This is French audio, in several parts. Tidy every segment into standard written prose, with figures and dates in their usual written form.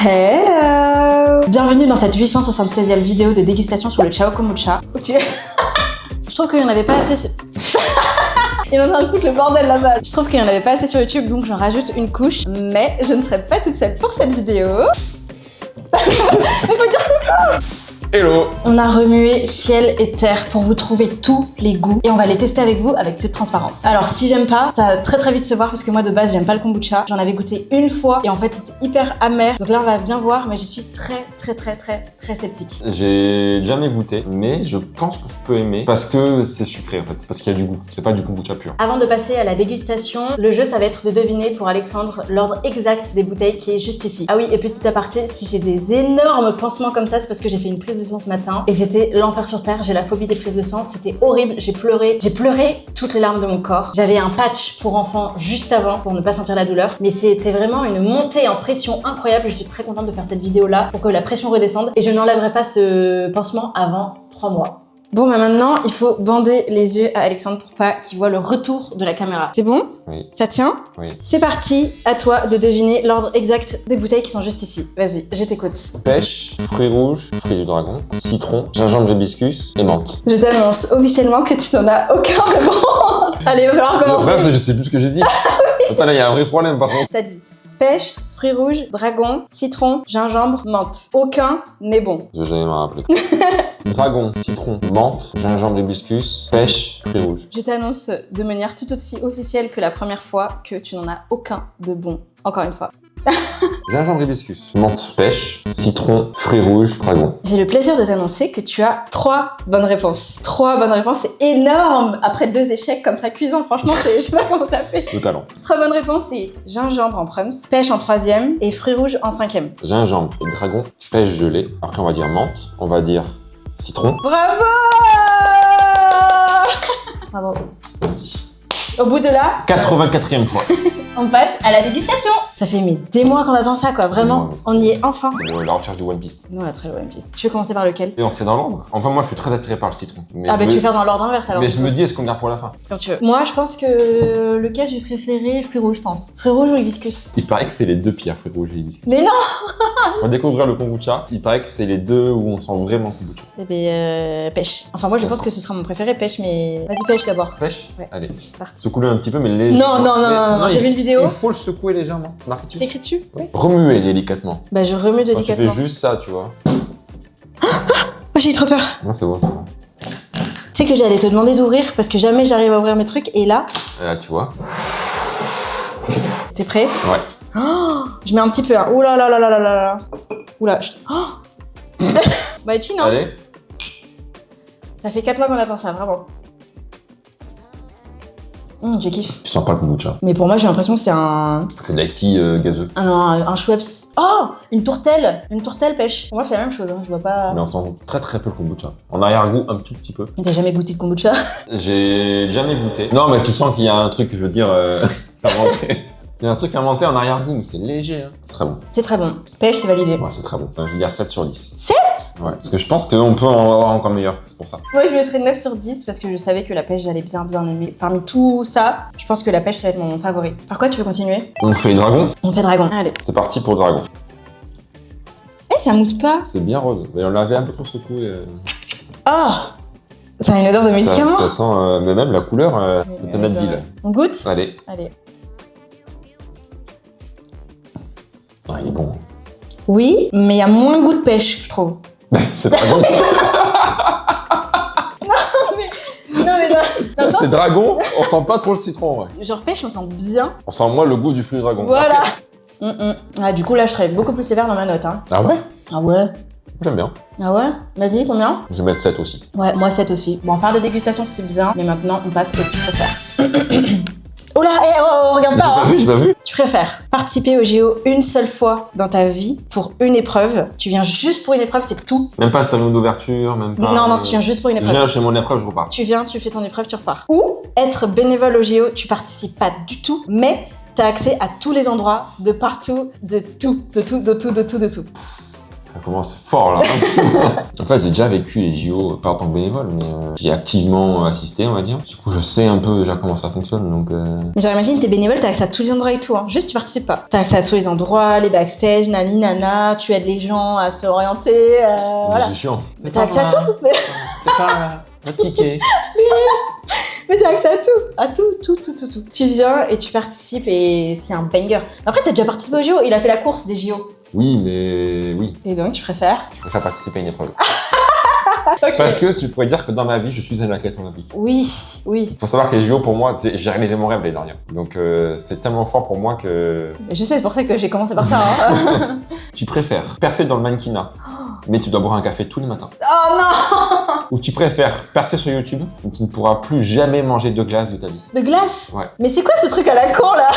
Hello! Bienvenue dans cette 876e vidéo de dégustation sur le Chao Kombucha. Je trouve qu'il n'y en avait pas assez sur... Il est en train de foutre le bordel là-bas. Je trouve qu'il n'y en avait pas assez sur YouTube, donc j'en rajoute une couche. Mais je ne serai pas toute seule pour cette vidéo. Il faut dire coucou! Hello! On a remué ciel et terre pour vous trouver tous les goûts et on va les tester avec vous avec toute transparence. Alors si j'aime pas, ça va très vite se voir parce que moi de base j'aime pas le kombucha. J'en avais goûté une fois et en fait c'était hyper amer. Donc là on va bien voir, mais je suis très sceptique. J'ai jamais goûté, mais je pense que je peux aimer parce que c'est sucré en fait, parce qu'il y a du goût. C'est pas du kombucha pur. Avant de passer à la dégustation, le jeu ça va être de deviner pour Alexandre l'ordre exact des bouteilles qui est juste ici. Ah oui, et petit aparté, si j'ai des énormes pansements comme ça, c'est parce que j'ai fait une prise de sang ce matin et c'était l'enfer sur terre. J'ai la phobie des prises de sang, c'était horrible. J'ai pleuré toutes les larmes de mon corps. J'avais un patch pour enfants juste avant pour ne pas sentir la douleur, mais c'était vraiment une montée en pression incroyable. Je suis très contente de faire cette vidéo là pour que la pression redescende et je n'enlèverai pas ce pansement avant 3 mois. Bon, bah maintenant, il faut bander les yeux à Alexandre pour pas qu'il voit le retour de la caméra. C'est bon? Oui. Ça tient? Oui. C'est parti, à toi de deviner l'ordre exact des bouteilles qui sont juste ici. Vas-y, je t'écoute. Pêche, fruits rouges, fruits du dragon, citron, gingembre hibiscus et menthe. Je t'annonce officiellement que tu n'en as aucun vraiment. Allez, il va falloir commencer. Bref, je sais plus ce que j'ai dit. Attends, là, il y a un vrai problème par contre. T'as dit pêche, fruits rouges, dragon, citron, gingembre, menthe. Aucun n'est bon. Je vais jamais m'en rappeler. Dragon, citron, menthe, gingembre hibiscus, pêche, fruits rouges. Je t'annonce de manière tout aussi officielle que la première fois que tu n'en as aucun de bon. Encore une fois. Gingembre hibiscus, menthe, pêche, citron, fruits rouges, dragon. J'ai le plaisir de t'annoncer que tu as 3 bonnes réponses. 3 bonnes réponses, c'est énorme! Après 2 échecs comme ça cuisant, franchement, je sais pas comment t'as fait. Le talent. 3 bonnes réponses, c'est gingembre en prums, pêche en 3e et fruits rouges en 5e. Gingembre et dragon, pêche gelée. Après, on va dire menthe, on va dire citron. Bravo! Bravo. Au bout de la 84e fois. on passe à la dégustation. Ça fait des mois qu'on attend ça, quoi. Vraiment, on y est enfin. La recherche du One Piece. Nous, on a très le One Piece. Tu veux commencer par lequel? Et on fait dans l'ordre. Enfin, moi, je suis très attiré par le citron. Mais ah, bah, tu veux faire dans l'ordre inverse alors. Mais je me dis, est-ce qu'on garde pour la fin? C'est comme tu veux. Moi, je pense que lequel j'ai préféré, fruits rouges, je pense. Fruits rouges ou hibiscus? Il paraît que c'est les deux pires, fruits rouges et hibiscus. Mais non! On va découvrir le kombucha. Il paraît que c'est les deux où on sent vraiment kombucha. Eh ben, pêche. Enfin, moi, je pense que ce sera mon préféré, pêche, mais... Vas-y, pêche d'abord. Pêche? Ouais. Allez. C'est parti. Secoue-le un petit peu, mais légèrement. Non, j'ai vu une vidéo. Il faut le secouer légèrement. C'est marqué dessus. C'est écrit dessus? Oui. Remuer délicatement. Bah, je remue Quand tu délicatement. fais juste ça, tu vois. Oh, j'ai eu trop peur. Non, c'est bon, c'est bon. Tu sais que j'allais te demander d'ouvrir parce que jamais j'arrive à ouvrir mes trucs et là... Là, tu vois. T'es prêt? Ouais. Oh, je mets un petit peu, hein. Ouh là là là là là là là. Oula, oh. Bah, itchy, non? Allez. Ça fait 4 mois qu'on attend ça, vraiment. Je kiffe. Tu sens pas le kombucha. Mais pour moi, j'ai l'impression que c'est un... C'est de l'ice tea gazeux. Ah non, un Schweppes. Oh, une tourtelle. Une tourtelle pêche. Pour moi, c'est la même chose, hein. Je vois pas... Mais on sent très peu le kombucha. En arrière-goût, un tout petit peu. Mais t'as jamais goûté de kombucha? J'ai jamais goûté. Non, mais tu sens qu'il y a un truc, je veux dire, inventé. Il y a un truc inventé en arrière-goût, mais c'est léger. Hein. C'est très bon. C'est très bon. Pêche, c'est validé. Ouais, c'est très bon. Je vais dire 7 sur 10. 7? Ouais, parce que je pense qu'on peut en avoir encore meilleur, c'est pour ça. Moi, je mettrais 9 sur 10 parce que je savais que la pêche, j'allais bien aimer. Parmi tout ça, je pense que la pêche, ça va être mon favori. Par quoi tu veux continuer? On fait dragon. On fait dragon. Allez. C'est parti pour le dragon. Eh, ça mousse pas. C'est bien rose. Mais on l'avait un peu trop secoué. Oh, ça a une odeur de médicament. Ça sent, mais même la couleur, c'était notre ville. On goûte? Allez. Allez. Ah, il est bon. Oui, mais il y a moins de goût de pêche, je trouve. C'est dragon. Non, C'est dragon, on sent pas trop le citron, ouais. genre pêche, on sent bien. On sent moins le goût du fruit dragon. Voilà. Après- Ah, du coup, là, je serais beaucoup plus sévère dans ma note. Hein. Ah ouais? Ah ouais? J'aime bien. Ah ouais? Vas-y, combien? Je vais mettre 7 aussi. Ouais, moi 7 aussi. Bon, faire des dégustations, c'est bien, mais maintenant, on passe au que tu préfères. Oh là, regarde J'ai pas, pas hein. vu, j'ai pas vu. Tu préfères participer au JO une seule fois dans ta vie pour une épreuve. Tu viens juste pour une épreuve, c'est tout. Même pas salon d'ouverture, même pas... Non, tu viens juste pour une Je épreuve. viens chez mon épreuve, je repars. Tu viens, tu fais ton épreuve, tu repars. Ou être bénévole au JO, tu participes pas du tout, mais t'as accès à tous les endroits, de partout, de tout. Ça commence fort là. En fait, j'ai déjà vécu les JO, pas en tant que bénévole, mais j'ai activement assisté, on va dire. Du coup, je sais un peu déjà comment ça fonctionne, donc... Mais genre, imagine, t'es bénévole, t'as accès à tous les endroits et tout, hein. Juste, tu participes pas. T'as accès à tous les endroits, les backstage, nani, nana, tu aides les gens à se orienter, voilà. C'est chiant. Mais t'as accès à tout. C'est pas un ticket. Mais t'as accès à tout, tout. Tu viens et tu participes et c'est un banger. Après, t'as déjà participé aux JO, il a fait la course des JO. Oui, mais oui. Et donc, tu préfères? Je préfère participer à une épreuve. Okay. Parce que tu pourrais dire que dans ma vie, je suis un athlète olympique. Oui. Il faut savoir que les JO, pour moi, j'ai réalisé mon rêve l'année dernière. Donc, c'est tellement fort pour moi que... Je sais, c'est pour ça que j'ai commencé par ça. Hein. Tu préfères percer dans le mannequinat, mais tu dois boire un café tous les matins. Oh non! Ou tu préfères percer sur YouTube, où tu ne pourras plus jamais manger de glace de ta vie. De glace? Ouais. Mais c'est quoi ce truc à la con, là?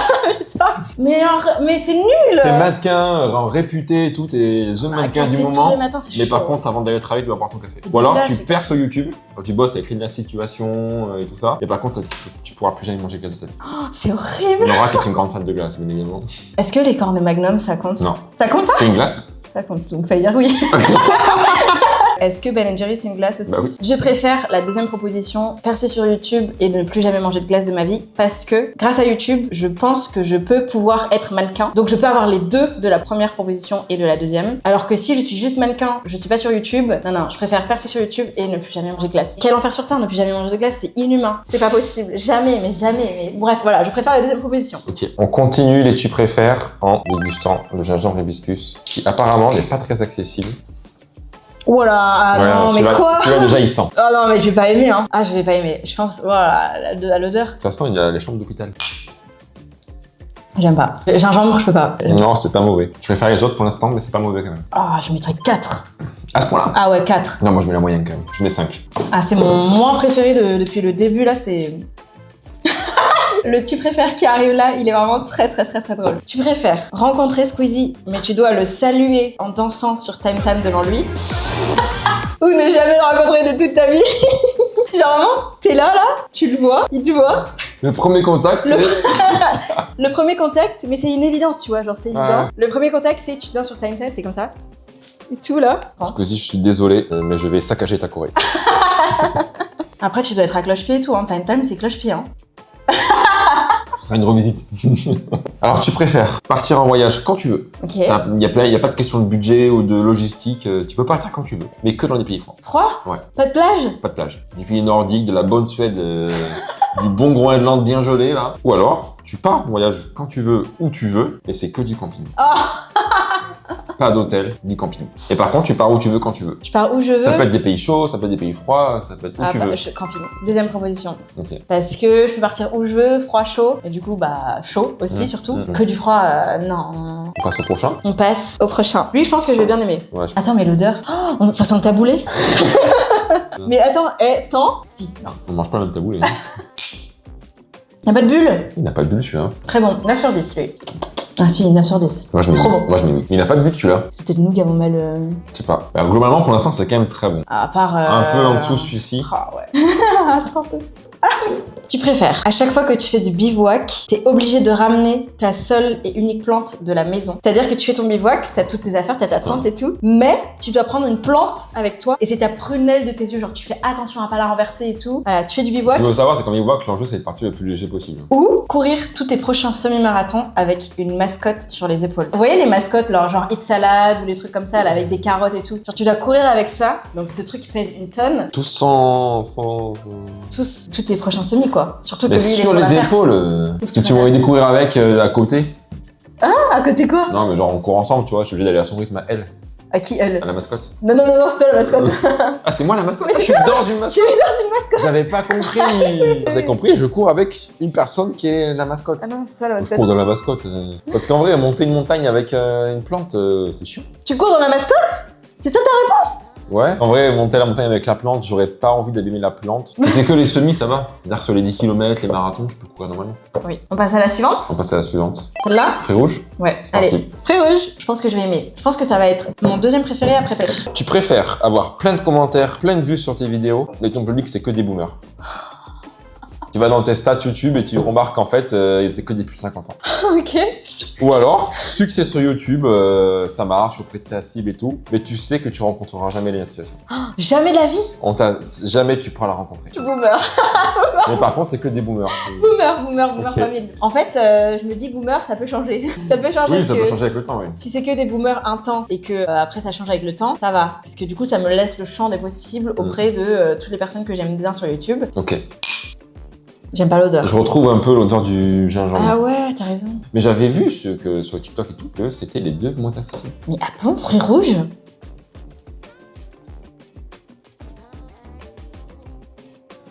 Mais c'est nul! T'es mannequin, réputé et tout, t'es the mannequin du moment. Tous les matins, c'est mais chaud. par contre, avant d'aller travailler, tu dois boire ton café. Ou alors, tu perds sur YouTube, quand tu bosses avec la situation et tout ça. Et par contre, tu pourras plus jamais manger de glace de ta vie. Oh, c'est horrible! Laura, qui est une grande fan de glace, bien évidemment. Est-ce que les cornes Magnum, ça compte? Non. Ça compte pas? C'est une glace? Ça compte, donc fallait dire oui. Est-ce que Ben Jerry c'est une glace aussi? Bah oui. Je préfère la deuxième proposition, percer sur YouTube et ne plus jamais manger de glace de ma vie, parce que grâce à YouTube, je pense que je peux pouvoir être mannequin. Donc je peux avoir les deux de la première proposition et de la deuxième. Alors que si je suis juste mannequin, je suis pas sur YouTube, non, je préfère percer sur YouTube et ne plus jamais manger de glace. Quel enfer sur terre, ne plus jamais manger de glace, c'est inhumain. C'est pas possible. Jamais, mais bref, voilà, je préfère la deuxième proposition. Ok, on continue les tu préfères en dégustant le gingembre hibiscus, qui apparemment n'est pas très accessible. Voilà, Ouais, non, mais celui-là- quoi? Celui-là déjà il sent. Oh non, mais je vais pas aimer, hein. Ah, je vais pas aimer. Je pense, voilà, à l'odeur. De toute façon, il y a les chambres d'hôpital. J'aime pas. Gingembre, je peux pas. Non, c'est pas mauvais. Je préfère les autres pour l'instant, mais c'est pas mauvais quand même. Ah, je mettrais 4. À ce point-là. Ah ouais, 4. Non, moi je mets la moyenne quand même. Je mets 5. Ah, c'est mon moins préféré depuis le début, là, c'est... Le tu préfères qui arrive là, il est vraiment très drôle. Tu préfères rencontrer Squeezie, mais tu dois le saluer en dansant sur Time Time devant lui, ou ne jamais le rencontrer de toute ta vie. Genre vraiment, t'es là, tu le vois, il te voit. Le premier contact, c'est... Le premier contact, mais c'est une évidence, tu vois, genre c'est évident. Ouais. Le premier contact, c'est tu danses sur Time Time, t'es comme ça. Et tout là. Squeezie, je suis désolé, mais je vais saccager ta Corée. Après, tu dois être à cloche-pied et tout, hein. Time Time, c'est cloche-pied, hein. Ce sera une revisite. Alors, tu préfères partir en voyage quand tu veux. Ok. Il n'y a pas de question de budget ou de logistique. Tu peux partir quand tu veux, mais que dans les pays froids. Froid? Ouais. Pas de plage? Pas de plage. Du pays nordique, de la bonne Suède, du bon Groenland bien gelé, là. Ou alors, tu pars en voyage quand tu veux, où tu veux, et c'est que du camping. Oh. Pas d'hôtel, ni camping. Et par contre, tu pars où tu veux, quand tu veux. Je pars où je veux. Ça peut être des pays chauds, ça peut être des pays froids, ça peut être où tu veux. Camping. Deuxième proposition. Ok. Parce que je peux partir où je veux, froid, chaud. Et du coup, bah, chaud aussi, surtout. Que du froid, non. On passe au prochain. On passe au prochain. Lui, je pense que je vais bien aimer. Ouais, Attends, mais l'odeur. Oh, ça sent le taboulé. Mais attends, sans? Si, non. on mange pas le même taboulé. Hein. Y'a pas de bulle? Il n'a pas de bulle, celui-là. Très bon. 9 sur 10, lui. Ah si, 9 sur 10. Moi, je mets Trop oui. bon. Moi, je mets oui. Il n'a pas de but, celui-là. C'est peut-être nous qui avons mal... Je sais pas. Alors, globalement, pour l'instant, c'est quand même très bon. À part... Un peu en dessous, celui-ci. Ah ouais. Attends, tu préfères, à chaque fois que tu fais du bivouac, t'es obligé de ramener ta seule et unique plante de la maison. C'est-à-dire que tu fais ton bivouac, t'as toutes tes affaires, t'as ta tente et tout, mais tu dois prendre une plante avec toi et c'est ta prunelle de tes yeux, genre tu fais attention à pas la renverser et tout. Voilà, tu fais du Ce bivouac. qu'il faut savoir, c'est qu'en bivouac, l'enjeu, c'est de partir le plus léger possible. Ou courir tous tes prochains semi-marathons avec une mascotte sur les épaules. Vous voyez les mascottes, genre Eat Salad ou les trucs comme ça, là, avec des carottes et tout. Genre tu dois courir avec ça, donc ce truc pèse une tonne. Tous sans... Tous tes prochains semis quoi. Surtout que Mais lui, il est sur sur la les terre. épaules. Et Si sur tu la m'aurais dit courir avec à côté. Ah, à côté quoi? Non, mais genre, on court ensemble, tu vois. Je suis obligé d'aller à son rythme à elle, À qui elle? à la mascotte. Non, c'est toi la mascotte. Ah, c'est moi la mascotte? Mais Je c'est suis dans une mascotte. Tu es dans une mascotte. J'avais pas compris. Vous avez compris, je cours avec une personne qui est la mascotte. Ah non, c'est toi la Je mascotte. cours dans la mascotte. Parce qu'en vrai, monter une montagne avec une plante, c'est chiant. Tu cours dans la mascotte? C'est ça ta réponse? Ouais. En vrai, monter la montagne avec la plante, j'aurais pas envie d'abîmer la plante. Mais c'est que les semis, ça va. C'est-à-dire sur les 10 km, les marathons, je peux courir normalement. Oui. On passe à la suivante. On passe à la suivante. Celle-là? Frais rouge. Ouais. C'est Allez. parti. Frais rouge, je pense que je vais aimer. Je pense que ça va être mon deuxième préféré après pêche. Tu préfères avoir plein de commentaires, plein de vues sur tes vidéos, mais ton public, c'est que des boomers. Tu vas dans tes stats YouTube et tu remarques qu'en fait, c'est que des plus de 50 ans. Ok. Ou alors, succès sur YouTube, ça marche auprès de ta cible et tout, mais tu sais que tu rencontreras jamais les situations. Jamais de la vie. Jamais tu pourras la rencontrer. Boomer. Mais par contre, c'est que des boomers. Boomer Ok. famille. En fait, je me dis boomer, ça peut changer. Ça peut changer. Oui, parce ça que peut changer avec le temps, oui. si c'est que des boomers un temps et que après ça change avec le temps, ça va. Parce que du coup, ça me laisse le champ des possibles auprès de toutes les personnes que j'aime bien sur YouTube. Ok. J'aime pas l'odeur. Je retrouve un peu l'odeur du gingembre. Ah ouais, t'as raison. Mais j'avais vu que sur TikTok et tout, que c'était les deux moins accessibles. Mais ah bon, fruits rouges?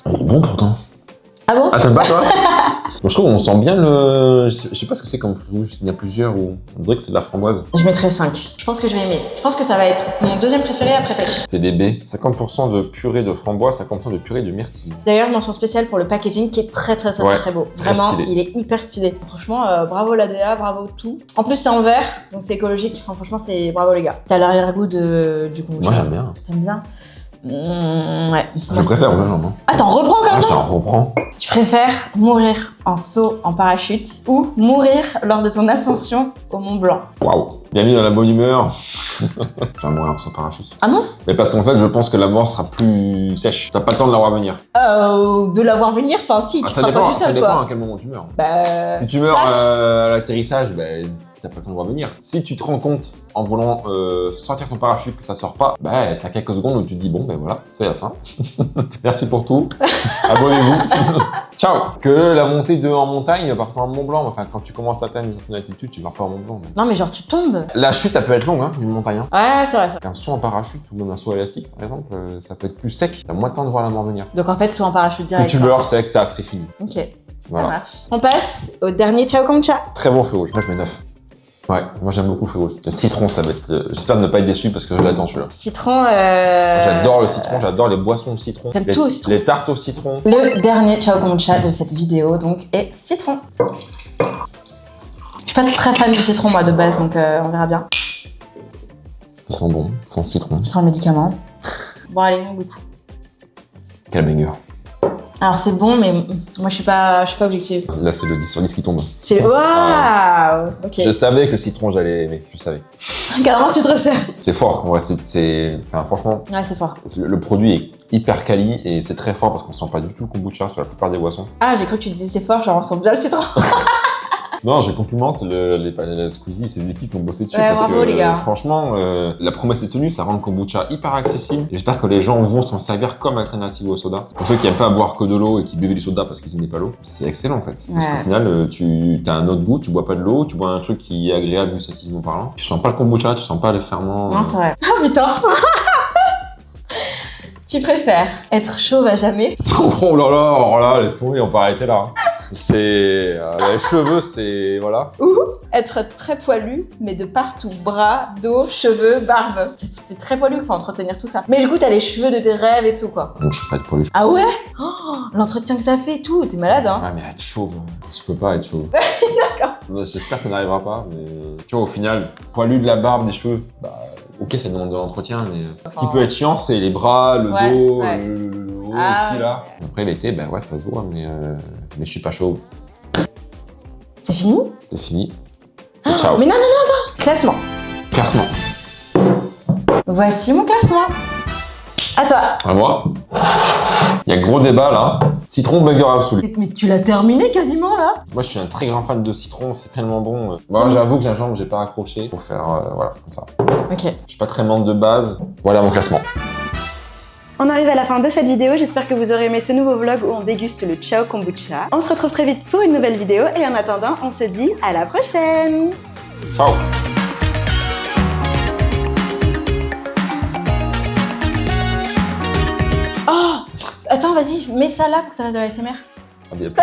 Il est bon pourtant. Ah bon? Ah, t'aimes pas toi? Moi, je trouve qu'on sent bien le... Je sais pas ce que c'est comme fruit rouge, il y en a plusieurs ou... On dirait que c'est de la framboise. Je mettrais 5. Je pense que je vais aimer. Je pense que ça va être mon deuxième préféré après pêche. C'est des baies. 50% de purée de framboise, 50% de purée de myrtille. D'ailleurs, mention spéciale pour le packaging qui est très Ouais, beau. très Vraiment, stylé. il est hyper stylé. Franchement, bravo l'ADA, bravo tout. En plus, c'est en verre, donc c'est écologique. Enfin, franchement, c'est bravo les gars. T'as l'arrière-goût du kombucha. Moi, j'aime bien. T'aimes bien? Ouais. Je préfère le gingembre. Ah, t'en reprends quand Ah, même? j'en reprends. Tu préfères mourir en saut en parachute ou mourir lors de ton ascension au Mont Blanc? Waouh. Bienvenue dans la bonne humeur. Je vais mourir sans parachute. Ah non? Mais parce qu'en fait, je pense que la mort sera plus sèche. T'as pas le temps de la voir venir. De la voir venir, enfin si, tu ça seras pas tout ça seul dépend quoi. à quel moment tu meurs. Bah... Si tu meurs Flash. à l'atterrissage, t'as pas le temps de voir venir. Si tu te rends compte en voulant sortir ton parachute que ça sort pas, t'as quelques secondes où tu te dis bon voilà, c'est la fin. Merci pour tout. Abonnez-vous. Ciao. Que la montée en montagne, par exemple en Mont Blanc, enfin quand tu commences à atteindre une certaine altitude, tu meurs pas en Mont Blanc. Mais... Non mais genre tu tombes. La chute, elle peut être longue, hein, d'une montagne. Hein. Ouais, c'est vrai ça. Un saut en parachute ou même un saut élastique, par exemple, ça peut être plus sec. T'as moins de temps de voir la mort venir. Donc en fait, soit en parachute Quand direct. tu meurs sec, tac, c'est fini. Ok, ça Voilà. marche. On passe au dernier Ciao Kombucha. Très bon fruit rouge. Moi, je mets 9. Ouais, moi j'aime beaucoup le fruit rouge. Le citron, ça va être. J'espère ne pas être déçu parce que je l'attends celui-là. Citron, J'adore le citron, j'adore les boissons au citron. T'aimes Les- tout au citron. Les tartes au citron. Le dernier Ciao Kombucha de cette vidéo, donc, est citron. Je suis pas très fan du citron, moi, de base, donc on verra bien. Ça sent bon, ça sent citron. Sans le médicament. Bon, allez, on goûte. Quel banger. Alors, c'est bon, mais moi, je suis pas objective. Là, c'est le 10 sur 10 qui tombe. C'est... Waouh. Ok. Je savais que le citron, j'allais aimer. Je savais. Carrément, tu te resserres. C'est fort. Ouais, Enfin, franchement, Ouais, c'est fort. le produit est hyper quali et c'est très fort parce qu'on sent pas du tout le kombucha sur la plupart des boissons. Ah, j'ai cru que tu disais c'est fort, genre on sent bien le citron. Non, je complimente les Squeezie, ses équipes qui ont bossé dessus Ouais, parce bravo, que les gars. franchement, la promesse est tenue, ça rend le kombucha hyper accessible. Et j'espère que les gens vont s'en servir comme alternative au soda. Pour ceux qui aiment pas boire que de l'eau et qui buvaient du soda parce qu'ils aimaient pas l'eau, c'est excellent en fait. Parce Ouais. qu'au final, tu as un autre goût, tu bois pas de l'eau, tu bois un truc qui est agréable gustativement parlant. Tu sens pas le kombucha, tu sens pas les ferments. Non, c'est vrai. Ah putain. Tu préfères être chauve à jamais Oh là, laisse tomber, on peut arrêter là. C'est les cheveux, c'est voilà. ou être très poilu, mais de partout, bras, dos, cheveux, barbe. T'es très poilu, faut entretenir tout ça. Mais du coup, t'as les cheveux de tes rêves et tout, quoi. Donc je vais pas être poilu. Ah ouais? Oh, l'entretien que ça fait et tout, t'es malade, hein? Ouais, mais être chauve, je peux pas être chauve. D'accord. J'espère que ça n'arrivera pas, mais tu vois, au final, poilu de la barbe, des cheveux, ok, ça demande de l'entretien, mais ce qui peut être chiant, c'est les bras, le Ouais, dos, ouais. le haut Ah, aussi, là. Après, l'été, ouais, ça se voit, mais je suis pas chauve. C'est fini? C'est fini. C'est ciao. Mais non, attends! Classement. Classement. Voici mon classement. À toi. À moi. Il y a gros débat, là. Citron, burger absolu. Mais tu l'as terminé quasiment, là? Moi, je suis un très grand fan de citron, c'est tellement bon. Moi, j'avoue que gingembre, j'ai pas accroché pour faire, voilà, comme ça. Ok. Je suis pas très menthe de base. Voilà mon classement. On arrive à la fin de cette vidéo, j'espère que vous aurez aimé ce nouveau vlog où on déguste le Ciao Kombucha. On se retrouve très vite pour une nouvelle vidéo et en attendant, on se dit à la prochaine. Ciao. Oh! Attends, vas-y, mets ça là pour que ça fasse de la SMR. À bientôt.